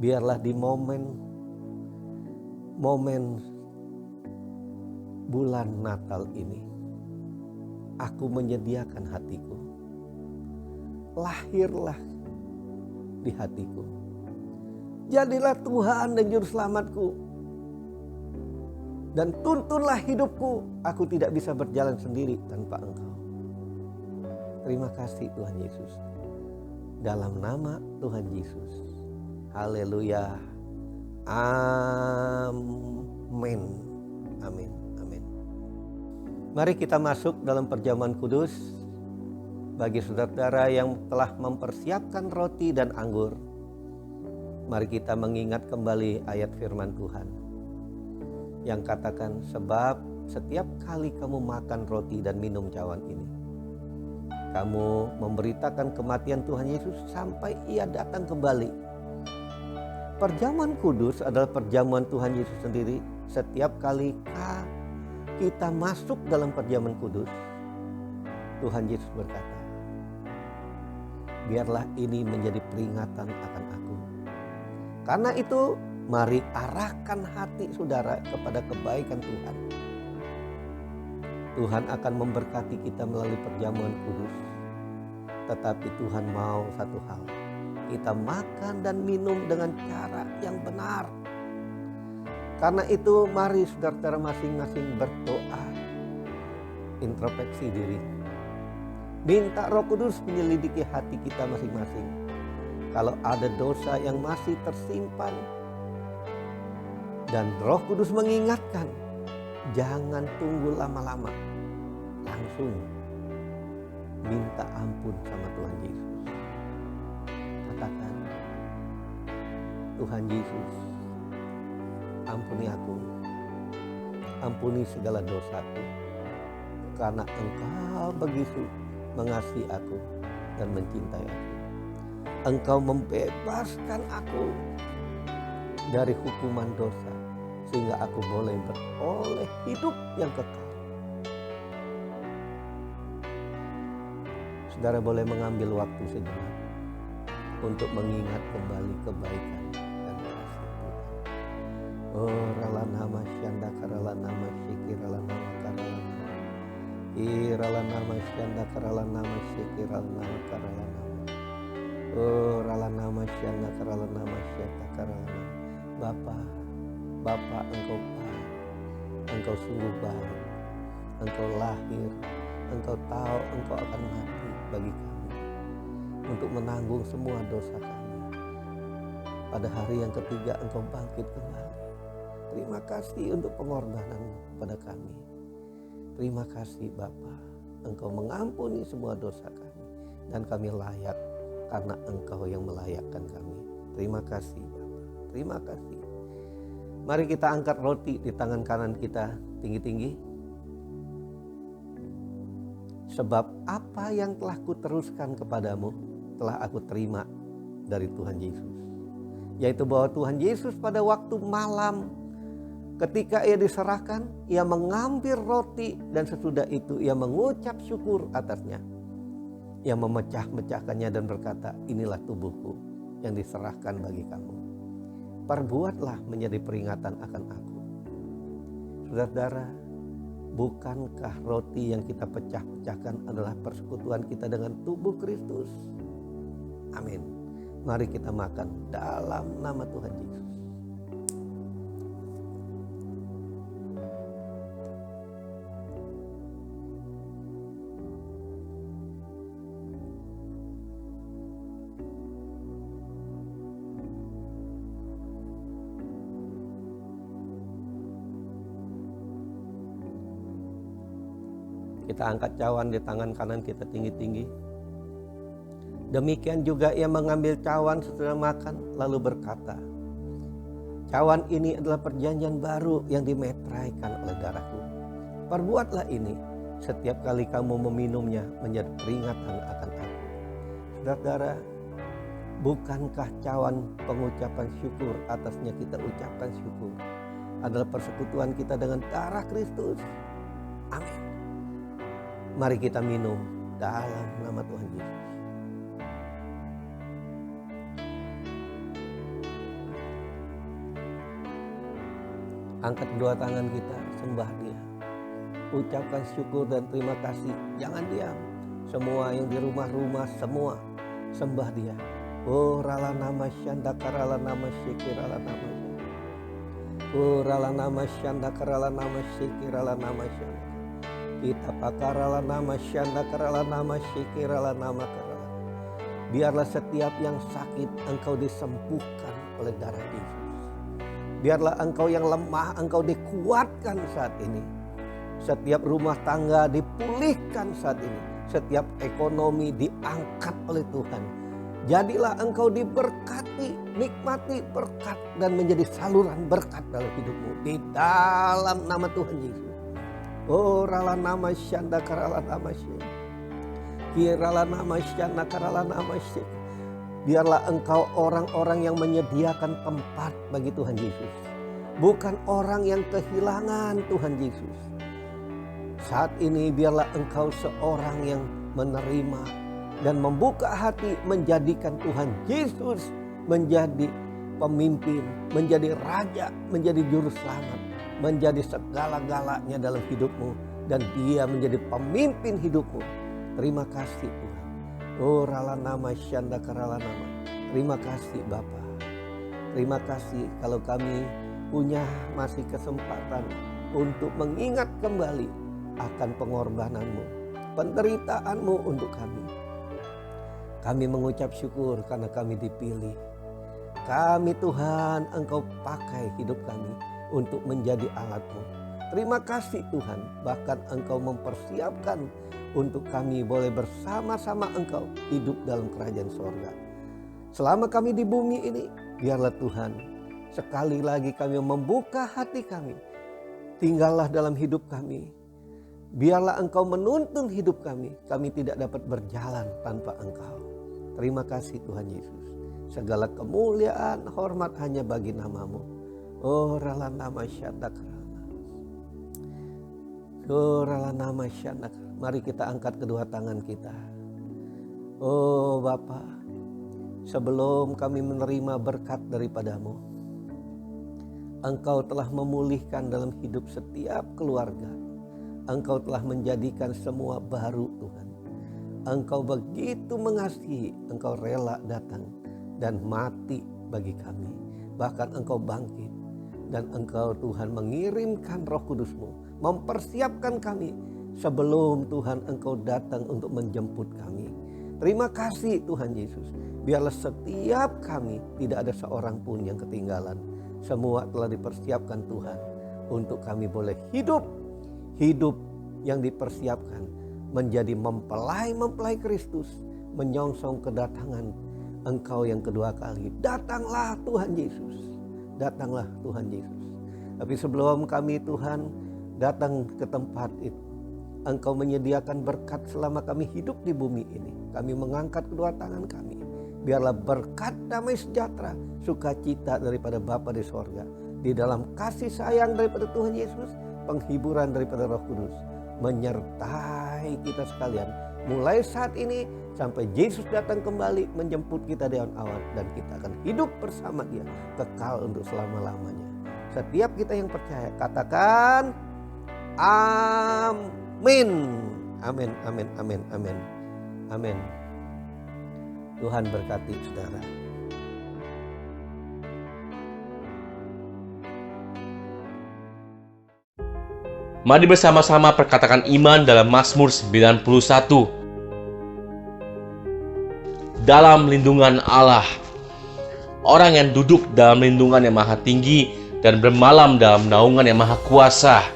Biarlah di momen bulan Natal ini, aku menyediakan hatiku. Lahirlah di hatiku. Jadilah Tuhan dan Juru Selamatku. Dan tuntunlah hidupku. Aku tidak bisa berjalan sendiri tanpa Engkau. Terima kasih Tuhan Yesus. Dalam nama Tuhan Yesus. Haleluya. Amin. Amin. Amin. Mari kita masuk dalam perjamuan kudus. Bagi saudara-saudara yang telah mempersiapkan roti dan anggur, mari kita mengingat kembali ayat firman Tuhan yang katakan, sebab setiap kali kamu makan roti dan minum cawan ini, kamu memberitakan kematian Tuhan Yesus sampai ia datang kembali. Perjamuan kudus adalah perjamuan Tuhan Yesus sendiri. Setiap kali kita masuk dalam perjamuan kudus, Tuhan Yesus berkata, biarlah ini menjadi peringatan akan aku. Karena itu, mari arahkan hati saudara kepada kebaikan Tuhan. Tuhan akan memberkati kita melalui perjamuan kudus. Tetapi Tuhan mau satu hal, kita makan dan minum dengan cara yang benar. Karena itu, mari saudara-saudara masing-masing berdoa, introspeksi diri. Minta Roh Kudus menyelidiki hati kita masing-masing. Kalau ada dosa yang masih tersimpan, dan Roh Kudus mengingatkan, jangan tunggu lama-lama. Langsung minta ampun sama Tuhan Yesus. Katakan, Tuhan Yesus, ampuni aku. Ampuni segala dosaku. Karena Engkau begitu mengasihi aku dan mencintai aku. Engkau membebaskan aku dari hukuman dosa, sehingga aku boleh beroleh hidup yang kekal. Saudara boleh mengambil waktu sejenak untuk mengingat kembali kebaikan dan kasih Tuhan. Oh Ralana Masyanda Karalana Masyiki Ralana Karalana Iralana Masyanda Karalana Masyiki Ralana Karalana. Oh Ralana Masyanda Karalana Masyata Karalana. Bapa Engkau baik, Engkau sungguh baik, Engkau lahir, Engkau tahu Engkau akan mati bagi kami untuk menanggung semua dosa kami. Pada hari yang ketiga Engkau bangkit kembali. Terima kasih untuk pengorbanan-Mu kepada kami. Terima kasih Bapa, Engkau mengampuni semua dosa kami dan kami layak karena Engkau yang melayakkan kami. Terima kasih Bapa, terima kasih. Mari kita angkat roti di tangan kanan kita tinggi-tinggi. Sebab apa yang telah kuteruskan kepadamu telah aku terima dari Tuhan Yesus. Yaitu bahwa Tuhan Yesus pada waktu malam ketika ia diserahkan, ia mengambil roti dan sesudah itu ia mengucap syukur atasnya. Ia memecah-mecahkannya dan berkata, inilah tubuhku yang diserahkan bagi kamu. Perbuatlah menjadi peringatan akan aku. Saudara-saudara, bukankah roti yang kita pecah-pecahkan adalah persekutuan kita dengan tubuh Kristus? Amin. Mari kita makan dalam nama Tuhan Yesus. Kita angkat cawan di tangan kanan kita tinggi-tinggi. Demikian juga ia mengambil cawan setelah makan lalu berkata, cawan ini adalah perjanjian baru yang dimeteraikan oleh darahku. Perbuatlah ini setiap kali kamu meminumnya menjadi peringatan akan aku. Saudara-saudara, bukankah cawan pengucapan syukur atasnya kita ucapkan syukur adalah persekutuan kita dengan darah Kristus? Amin. Mari kita minum dalam nama Tuhan Yesus. Angkat kedua tangan kita, sembah Dia. Ucapkan syukur dan terima kasih. Jangan diam. Semua yang di rumah-rumah, semua sembah Dia. Oh rala nama syanda karala nama syikir rala nama syanda. Oh rala nama syanda karala nama syikir rala nama syanda. Kita pakarala nama syanda karala nama syikirala nama karala. Biarlah setiap yang sakit engkau disembuhkan oleh darah Yesus. Biarlah engkau yang lemah engkau dikuatkan saat ini. Setiap rumah tangga dipulihkan saat ini. Setiap ekonomi diangkat oleh Tuhan. Jadilah engkau diberkati, nikmati berkat dan menjadi saluran berkat dalam hidupmu. Di dalam nama Tuhan Yesus. Oh rala nama syanda karala nama syik. Kirala nama syanda karala nama syik. Biarlah engkau orang-orang yang menyediakan tempat bagi Tuhan Yesus. Bukan orang yang kehilangan Tuhan Yesus. Saat ini biarlah engkau seorang yang menerima dan membuka hati menjadikan Tuhan Yesus menjadi pemimpin, menjadi raja, menjadi juru selamat. Menjadi segala-galanya dalam hidupmu. Dan Dia menjadi pemimpin hidupmu. Terima kasih Tuhan. Oh rala nama syanda karala nama. Terima kasih Bapa. Terima kasih kalau kami punya masih kesempatan untuk mengingat kembali akan pengorbanan-Mu, penderitaan-Mu untuk kami. Kami mengucap syukur karena kami dipilih. Kami Tuhan, Engkau pakai hidup kami untuk menjadi alat-Mu. Terima kasih Tuhan, bahkan Engkau mempersiapkan untuk kami boleh bersama-sama Engkau hidup dalam kerajaan sorga. Selama kami di bumi ini, biarlah Tuhan sekali lagi kami membuka hati kami. Tinggallah dalam hidup kami. Biarlah Engkau menuntun hidup kami. Kami tidak dapat berjalan tanpa Engkau. Terima kasih Tuhan Yesus. Segala kemuliaan, hormat hanya bagi nama-Mu. Oh rala nama syanda karala. Oh rala nama syanda. Mari kita angkat kedua tangan kita. Oh Bapa, sebelum kami menerima berkat daripada-Mu, Engkau telah memulihkan dalam hidup setiap keluarga. Engkau telah menjadikan semua baru Tuhan. Engkau begitu mengasihi, Engkau rela datang dan mati bagi kami. Bahkan Engkau bangkit dan Engkau Tuhan mengirimkan Roh Kudus-Mu, mempersiapkan kami sebelum Tuhan Engkau datang untuk menjemput kami. Terima kasih Tuhan Yesus. Biarlah setiap kami tidak ada seorang pun yang ketinggalan. Semua telah dipersiapkan Tuhan untuk kami boleh hidup yang dipersiapkan menjadi mempelai Kristus, menyongsong kedatangan Engkau yang kedua kali. Datanglah Tuhan Yesus. Datanglah Tuhan Yesus. Tapi sebelum kami Tuhan datang ke tempat itu, Engkau menyediakan berkat selama kami hidup di bumi ini. Kami mengangkat kedua tangan kami. Biarlah berkat damai sejahtera, sukacita daripada Bapa di sorga, di dalam kasih sayang daripada Tuhan Yesus, penghiburan daripada Roh Kudus, menyertai kita sekalian. Mulai saat ini sampai Yesus datang kembali menjemput kita di awan, dan kita akan hidup bersama Dia kekal untuk selama-lamanya. Setiap kita yang percaya katakan amin. Amin, amin, amin, amin. Amin. Tuhan berkati saudara. Mari bersama-sama perkatakan iman dalam Mazmur 91. Dalam lindungan Allah. Orang yang duduk dalam lindungan yang maha tinggi dan bermalam dalam naungan yang maha kuasa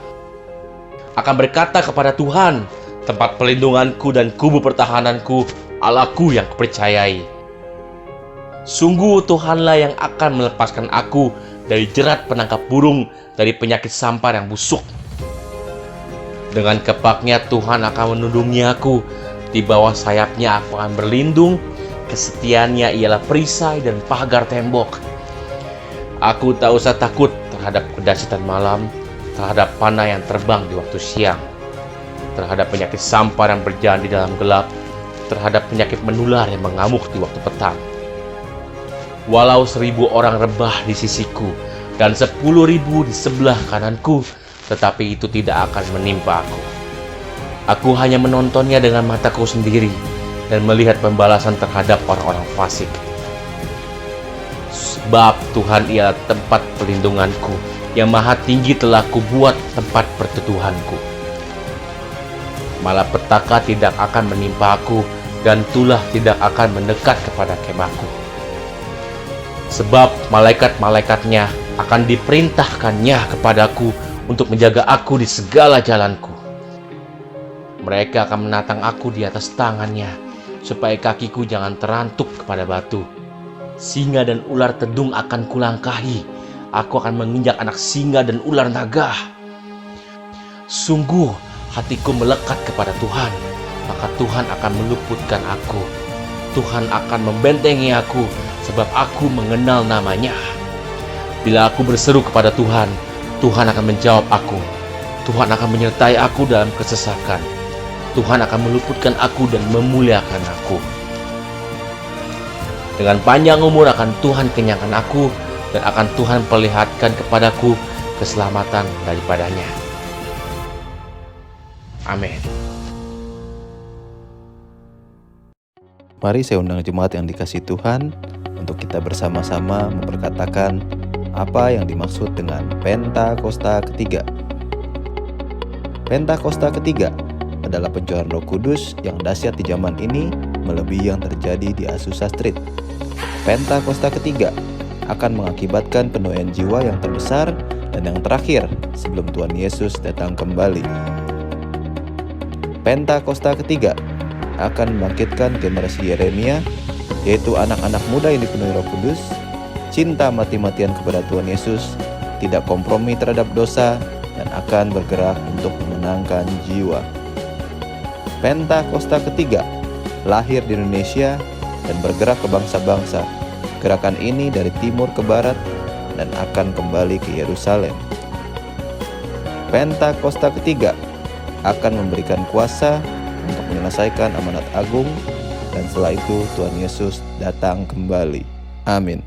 akan berkata kepada Tuhan, tempat perlindunganku dan kubu pertahananku, Allahku yang kupercayai. Sungguh Tuhanlah yang akan melepaskan aku dari jerat penangkap burung, dari penyakit sampar yang busuk. Dengan kepaknya Tuhan akan menundungi aku, di bawah sayapnya aku akan berlindung, kesetiaannya ialah perisai dan pagar tembok. Aku tak usah takut terhadap kedahsyatan malam, terhadap panah yang terbang di waktu siang, terhadap penyakit sampar yang berjalan di dalam gelap, terhadap penyakit menular yang mengamuk di waktu petang. Walau 1000 orang rebah di sisiku dan 10.000 di sebelah kananku, tetapi itu tidak akan menimpa aku. Aku hanya menontonnya dengan mataku sendiri dan melihat pembalasan terhadap orang-orang fasik. Sebab Tuhan ialah tempat perlindunganku, yang maha tinggi telah kubuat tempat perteduhanku. Malapetaka tidak akan menimpa aku, dan tulah tidak akan mendekat kepada kemahku. Sebab malaikat-malaikatnya akan diperintahkannya kepadaku untuk menjaga aku di segala jalanku. Mereka akan menatang aku di atas tangannya, supaya kakiku jangan terantuk kepada batu. Singa dan ular tedung akan kulangkahi. Aku akan menginjak anak singa dan ular naga. Sungguh hatiku melekat kepada Tuhan, maka Tuhan akan meluputkan aku. Tuhan akan membentengi aku, sebab aku mengenal namanya. Bila aku berseru kepada Tuhan, Tuhan akan menjawab aku. Tuhan akan menyertai aku dalam kesesakan. Tuhan akan meluputkan aku dan memuliakan aku. Dengan panjang umur akan Tuhan kenyangkan aku, dan akan Tuhan perlihatkan kepadaku keselamatan daripadanya. Amin. Mari saya undang jemaat yang dikasihi Tuhan untuk kita bersama-sama memperkatakan apa yang dimaksud dengan Pentakosta ketiga. Pentakosta ketiga adalah pencurahan Roh Kudus yang dahsyat di zaman ini melebihi yang terjadi di Azusa Street. Pentakosta ketiga akan mengakibatkan penuaian jiwa yang terbesar dan yang terakhir sebelum Tuhan Yesus datang kembali. Pentakosta ketiga akan membangkitkan generasi Yeremia, yaitu anak-anak muda yang dipenuhi Roh Kudus, cinta mati-matian kepada Tuhan Yesus, tidak kompromi terhadap dosa, dan akan bergerak untuk memenangkan jiwa. Pentakosta ketiga lahir di Indonesia dan bergerak ke bangsa-bangsa. Gerakan ini dari timur ke barat dan akan kembali ke Yerusalem. Pentakosta ketiga akan memberikan kuasa untuk menyelesaikan amanat agung, dan setelah itu Tuhan Yesus datang kembali. Amin.